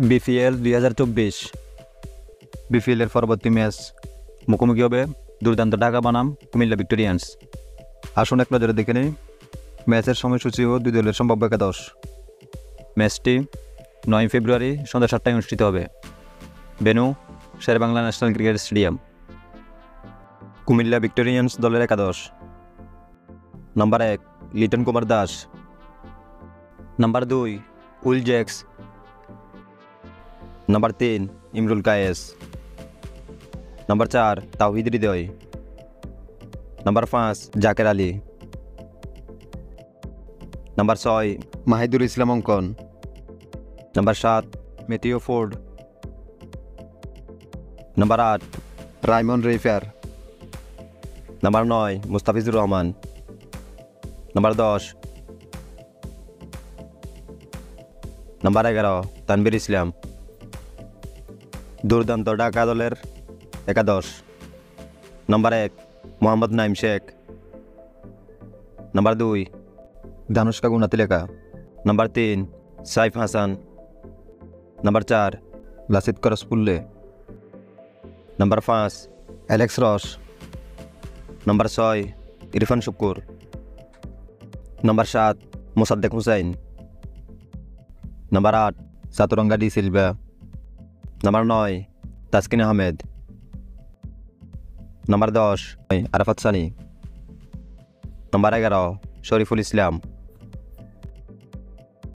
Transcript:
BPL 2024 বিপিএলের পরবর্তী match মুখোমুখি হবে দুর্দান্ত ঢাকা বনাম কুমিল্লা ভিক্টোরিয়ান্স। আসুন এক নজরে দেখে নিই ম্যাচের সময়সূচি ও দুই দলের সম্ভাব্য একাদশ। ম্যাচটি 9 ফেব্রুয়ারি সন্ধ্যা 7টায় অনুষ্ঠিত হবে। Venue Sher-e-Bangla national cricket stadium. Comilla Victorians দলের একাদশ: number 1 Liton Kumar Das, number 2 Will Jacks, number 3 Imrul Kayes, number 4 Towhid Hridoy, number 5 Jaker Ali, number 6 Mahidul Islam Ankon, number 7 Matthew Ford, number 8 Raymon Reifer, number 9 Mustafizur Rahman, number 10 number 11 Tanvir Islam. Durdanto Dhaka দলের একাদশ: number 1 Mohammad Naim Sheikh, number 2 Danushka গুনাতিলেকা, number 3 Saif Hasan, number 4 Lasith Croospulle, number 5 Alex Ross, number 6 Irfan Sukkur, number 7 Mosaddek Hossain, number 8 Chaturanga de Silva, number 9 Taskin Ahmed, number 10 Arafat Sunny, number 11 Shoriful ইসলাম।